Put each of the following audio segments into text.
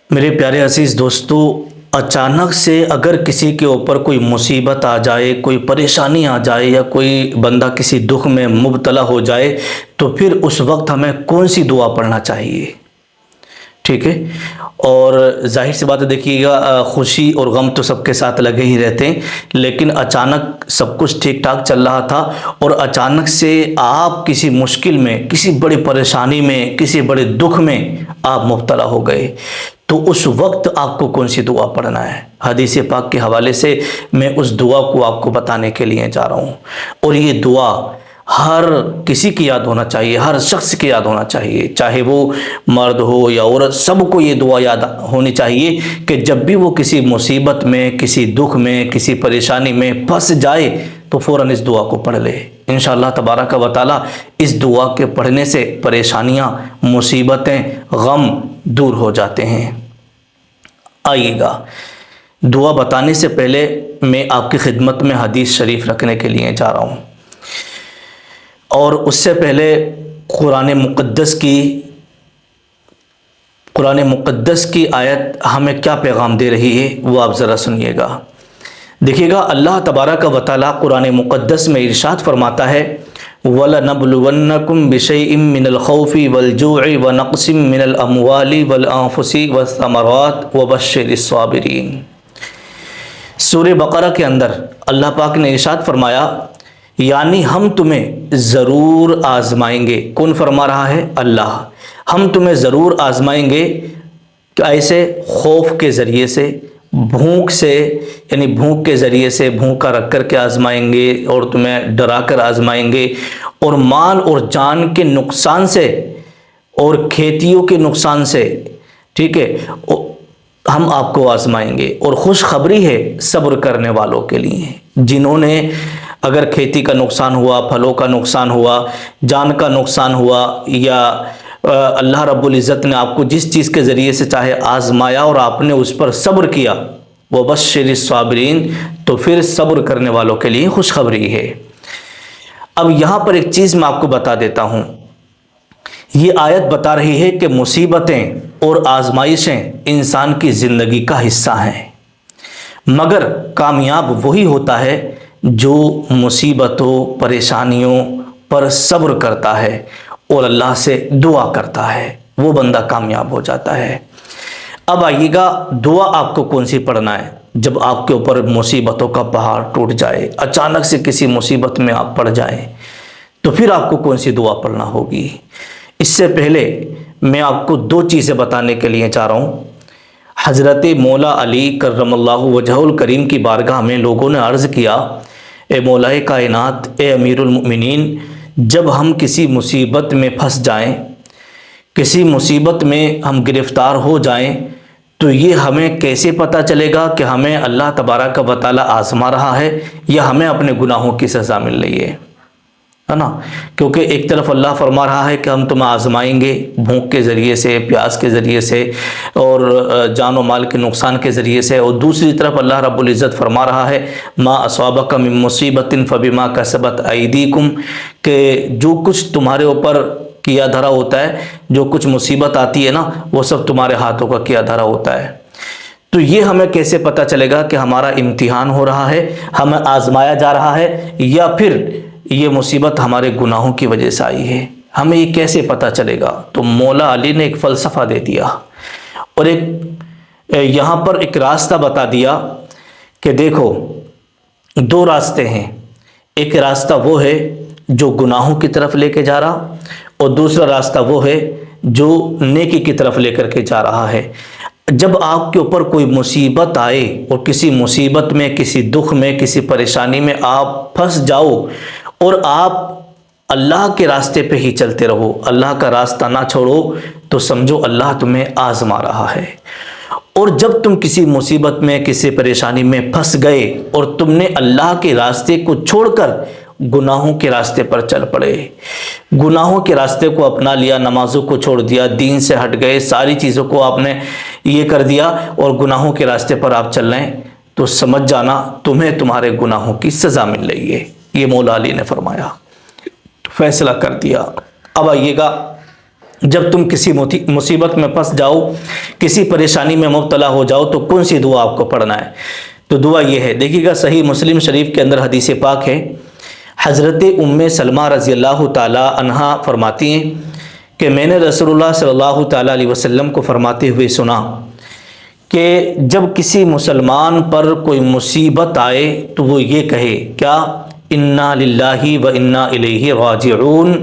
میرے پیارے عزیز دوستو، اچانک سے اگر کسی کے اوپر کوئی مصیبت آ جائے، کوئی پریشانی آ جائے یا کوئی بندہ کسی دکھ میں مبتلا ہو جائے تو پھر اس وقت ہمیں کون سی دعا پڑھنا چاہیے؟ ٹھیک ہے، اور ظاہر سی بات ہے، دیکھیے گا خوشی اور غم تو سب کے ساتھ لگے ہی رہتے ہیں، لیکن اچانک سب کچھ ٹھیک ٹھاک چل رہا تھا اور اچانک سے آپ کسی مشکل میں، کسی بڑی پریشانی میں، کسی بڑے دکھ میں آپ مبتلا ہو گئے، تو اس وقت آپ کو کون سی دعا پڑھنا ہے؟ حدیث پاک کے حوالے سے میں اس دعا کو آپ کو بتانے کے لیے جا رہا ہوں، اور یہ دعا ہر کسی کی یاد ہونا چاہیے، ہر شخص کی یاد ہونا چاہیے، چاہے وہ مرد ہو یا عورت، سب کو یہ دعا یاد ہونی چاہیے کہ جب بھی وہ کسی مصیبت میں، کسی دکھ میں، کسی پریشانی میں پھنس جائے تو فوراً اس دعا کو پڑھ لے۔ انشاءاللہ تبارک و تعالی اس دعا کے پڑھنے سے پریشانیاں، مصیبتیں، غم دور ہو جاتے ہیں۔ آئیے گا، دعا بتانے سے پہلے میں آپ کی خدمت میں حدیث شریف رکھنے کے لیے جا رہا ہوں، اور اس سے پہلے قرآن مقدس کی آیت ہمیں کیا پیغام دے رہی ہے وہ آپ ذرا سنیے گا۔ دیکھیے گا، اللہ تبارک و تعالی قرآن مقدس میں ارشاد فرماتا ہے وَلَنَبْلُوَنَّكُمْ بِشَيْءٍ مِّنَ الْخَوْفِ وَالْجُوعِ وَنَقْصٍ مِّنَ الْأَمْوَالِ وَالْأَنفُسِ وَالثَّمَرَاتِ وَبَشِّرِ الصَّابِرِينَ۔ سورہ بقرہ کے اندر اللہ پاک نے ارشاد فرمایا، یعنی ہم تمہیں ضرور آزمائیں گے۔ کون فرما رہا ہے؟ اللہ۔ ہم تمہیں ضرور آزمائیں گے، ایسے خوف کے ذریعے سے، بھوک سے، یعنی بھوک کے ذریعے سے، بھوکا رکھ کر کے آزمائیں گے اور تمہیں ڈرا کر آزمائیں گے، اور مال اور جان کے نقصان سے اور کھیتیوں کے نقصان سے، ٹھیک ہے، ہم آپ کو آزمائیں گے۔ اور خوشخبری ہے صبر کرنے والوں کے لیے، جنہوں نے اگر کھیتی کا نقصان ہوا، پھلوں کا نقصان ہوا، جان کا نقصان ہوا، یا اللہ رب العزت نے آپ کو جس چیز کے ذریعے سے چاہے آزمایا اور آپ نے اس پر صبر کیا، وَبَشِّرِ الصَّابِرِينَ، تو پھر صبر کرنے والوں کے لیے خوشخبری ہے۔ اب یہاں پر ایک چیز میں آپ کو بتا دیتا ہوں، یہ آیت بتا رہی ہے کہ مصیبتیں اور آزمائشیں انسان کی زندگی کا حصہ ہیں، مگر کامیاب وہی ہوتا ہے جو مصیبتوں، پریشانیوں پر صبر کرتا ہے اور اللہ سے دعا کرتا ہے، وہ بندہ کامیاب ہو جاتا ہے۔ اب آئیے گا، دعا آپ کو کون سی پڑھنا ہے؟ جب آپ کے اوپر مصیبتوں کا پہاڑ ٹوٹ جائے، اچانک سے کسی مصیبت میں آپ پڑ جائیں، تو پھر آپ کو کون سی دعا پڑھنا ہوگی؟ اس سے پہلے میں آپ کو دو چیزیں بتانے کے لیے چاہ رہا ہوں۔ حضرت مولا علی کرم اللہ وجہ الکریم کی بارگاہ میں لوگوں نے عرض کیا، اے مولا کائنات، اے امیر المؤمنین، جب ہم کسی مصیبت میں پھنس جائیں، کسی مصیبت میں ہم گرفتار ہو جائیں، تو یہ ہمیں کیسے پتہ چلے گا کہ ہمیں اللہ تبارک و تعالی آزما رہا ہے یا ہمیں اپنے گناہوں کی سزا مل رہی ہے نا؟ کیونکہ ایک طرف اللہ فرما رہا ہے کہ ہم تمہیں آزمائیں گے، بھوک کے ذریعے سے، پیاس کے ذریعے سے، اور جان و مال کے نقصان کے ذریعے سے، اور دوسری طرف اللہ رب العزت فرما رہا ہے ما اصابک من مصیبت فبما کسبت ایدیکم، کہ جو کچھ تمہارے اوپر کیا دھرا ہوتا ہے، جو کچھ مصیبت آتی ہے نا، وہ سب تمہارے ہاتھوں کا کیا دھرا ہوتا ہے۔ تو یہ ہمیں کیسے پتہ چلے گا کہ ہمارا امتحان ہو رہا ہے، ہمیں آزمایا جا رہا ہے، یا پھر یہ مصیبت ہمارے گناہوں کی وجہ سے آئی ہے؟ ہمیں یہ کیسے پتہ چلے گا؟ تو مولا علی نے ایک فلسفہ دے دیا، اور یہاں پر ایک راستہ بتا دیا کہ دیکھو، دو راستے ہیں، ایک راستہ وہ ہے جو گناہوں کی طرف لے کے جا رہا، اور دوسرا راستہ وہ ہے جو نیکی کی طرف لے کر کے جا رہا ہے۔ جب آپ کے اوپر کوئی مصیبت آئے اور کسی مصیبت میں، کسی دکھ میں، کسی پریشانی میں آپ پھنس جاؤ، اور آپ اللہ کے راستے پہ ہی چلتے رہو، اللہ کا راستہ نہ چھوڑو، تو سمجھو اللہ تمہیں آزما رہا ہے۔ اور جب تم کسی مصیبت میں، کسی پریشانی میں پھنس گئے اور تم نے اللہ کے راستے کو چھوڑ کر گناہوں کے راستے پر چل پڑے، گناہوں کے راستے کو اپنا لیا، نمازوں کو چھوڑ دیا، دین سے ہٹ گئے، ساری چیزوں کو آپ نے یہ کر دیا اور گناہوں کے راستے پر آپ چل رہے ہیں، تو سمجھ جانا تمہیں تمہارے گناہوں کی سزا مل رہی ہے۔ یہ مولا علی نے فرمایا، فیصلہ کر دیا۔ اب آئیے گا، جب تم کسی مصیبت میں پھنس جاؤ، کسی پریشانی میں مبتلا ہو جاؤ تو کون سی دعا آپ کو پڑھنا ہے؟ تو دعا یہ ہے، دیکھیے گا صحیح مسلم شریف کے اندر حدیث پاک ہے، حضرت ام سلمہ رضی اللہ تعالی عنہا فرماتی ہیں کہ میں نے رسول اللہ صلی اللہ تعالی علیہ وسلم کو فرماتے ہوئے سنا کہ جب کسی مسلمان پر کوئی مصیبت آئے تو وہ یہ کہے، کیا؟ انا للہ و انا الیہ راجعون،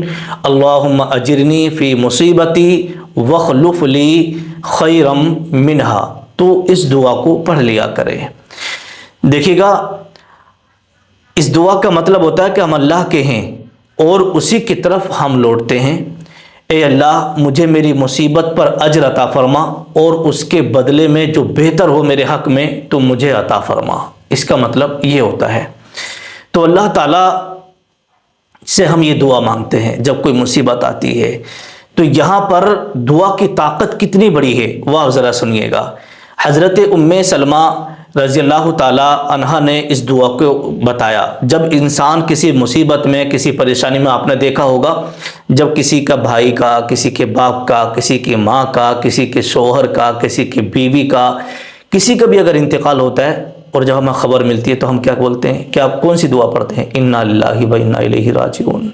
اللہم اجرنی فی مصیبتی واخلف لی خیرا منہا۔ تو اس دعا کو پڑھ لیا کرے۔ دیکھیے گا اس دعا کا مطلب ہوتا ہے کہ ہم اللہ کے ہیں اور اسی کی طرف ہم لوٹتے ہیں۔ اے اللہ مجھے میری مصیبت پر اجر عطا فرما اور اس کے بدلے میں جو بہتر ہو میرے حق میں تو مجھے عطا فرما۔ اس کا مطلب یہ ہوتا ہے۔ تو اللہ تعالیٰ سے ہم یہ دعا مانگتے ہیں جب کوئی مصیبت آتی ہے۔ تو یہاں پر دعا کی طاقت کتنی بڑی ہے وہ آپ ذرا سنیے گا۔ حضرت ام سلمہ رضی اللہ تعالی عنہا نے اس دعا کو بتایا۔ جب انسان کسی مصیبت میں، کسی پریشانی میں، آپ نے دیکھا ہوگا جب کسی کا بھائی کا، کسی کے باپ کا، کسی کی ماں کا، کسی کے شوہر کا، کسی کی بیوی کا، کسی کا بھی اگر انتقال ہوتا ہے اور جب ہمیں خبر ملتی ہے تو ہم کیا بولتے ہیں؟ کیا کون سی دعا پڑھتے ہیں؟ انا للہ و انا الیہ راجعون۔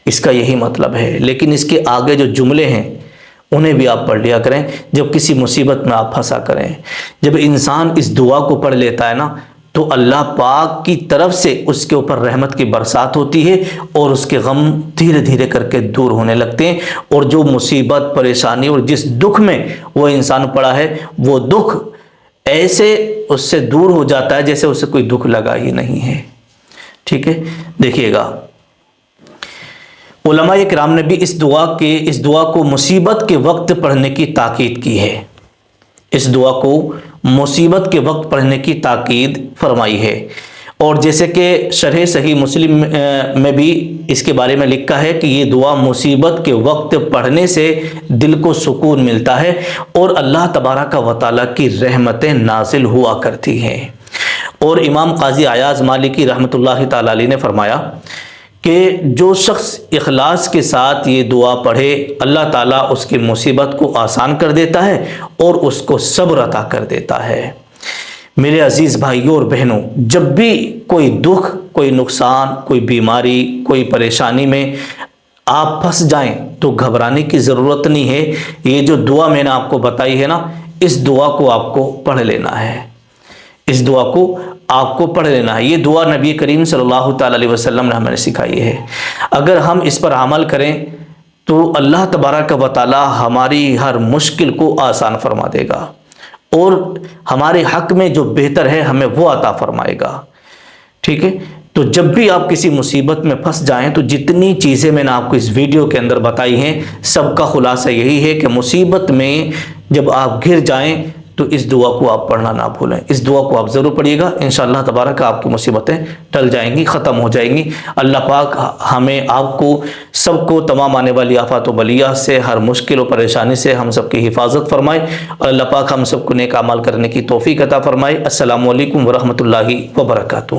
اس کا یہی مطلب ہے، لیکن اس کے آگے جو جملے ہیں انہیں بھی آپ پڑھ لیا کریں جب کسی مصیبت میں آپ پھنسا کریں۔ جب انسان اس دعا کو پڑھ لیتا ہے نا تو اللہ پاک کی طرف سے اس کے اوپر رحمت کی برسات ہوتی ہے اور اس کے غم دھیرے دھیرے کر کے دور ہونے لگتے ہیں، اور جو مصیبت، پریشانی اور جس دکھ میں وہ انسان پڑا ہے وہ دکھ ایسے اس سے دور ہو جاتا ہے جیسے اسے کوئی دکھ لگا ہی نہیں ہے۔ ٹھیک ہے، دیکھیے گا علماء کرام نے بھی اس دعا کو مصیبت کے وقت پڑھنے کی تاکید کی ہے۔ اس دعا کو مصیبت کے وقت پڑھنے کی تاکید فرمائی ہے، اور جیسے کہ شرح صحیح مسلم میں بھی اس کے بارے میں لکھا ہے کہ یہ دعا مصیبت کے وقت پڑھنے سے دل کو سکون ملتا ہے اور اللہ تبارک و تعالیٰ کی رحمتیں نازل ہوا کرتی ہیں۔ اور امام قاضی عیاض مالکی رحمۃ اللہ تعالی علیہ نے فرمایا کہ جو شخص اخلاص کے ساتھ یہ دعا پڑھے اللہ تعالیٰ اس کی مصیبت کو آسان کر دیتا ہے اور اس کو صبر عطا کر دیتا ہے۔ میرے عزیز بھائیوں اور بہنوں، جب بھی کوئی دکھ، کوئی نقصان، کوئی بیماری، کوئی پریشانی میں آپ پھنس جائیں تو گھبرانے کی ضرورت نہیں ہے۔ یہ جو دعا میں نے آپ کو بتائی ہے نا، اس دعا کو آپ کو پڑھ لینا ہے۔ اس دعا کو آپ کو پڑھ لینا ہے۔ یہ دعا نبی کریم صلی اللہ تعالی علیہ وسلم نے ہمیں سکھائی ہے۔ اگر ہم اس پر عمل کریں تو اللہ تبارک و تعالی ہماری ہر مشکل کو آسان فرما دے گا اور ہمارے حق میں جو بہتر ہے ہمیں وہ عطا فرمائے گا۔ ٹھیک ہے، تو جب بھی آپ کسی مصیبت میں پھنس جائیں تو جتنی چیزیں میں نے آپ کو اس ویڈیو کے اندر بتائی ہیں سب کا خلاصہ یہی ہے کہ مصیبت میں جب آپ گر جائیں تو اس دعا کو آپ پڑھنا نہ بھولیں۔ اس دعا کو آپ ضرور پڑھیے گا، انشاءاللہ تبارک آپ کی مصیبتیں ٹل جائیں گی، ختم ہو جائیں گی۔ اللہ پاک ہمیں، آپ کو، سب کو تمام آنے والی آفات و بلیات سے، ہر مشکل و پریشانی سے ہم سب کی حفاظت فرمائے، اور اللہ پاک ہم سب کو نیک اعمال کرنے کی توفیق عطا فرمائے۔ السلام علیکم ورحمۃ اللہ وبرکاتہ۔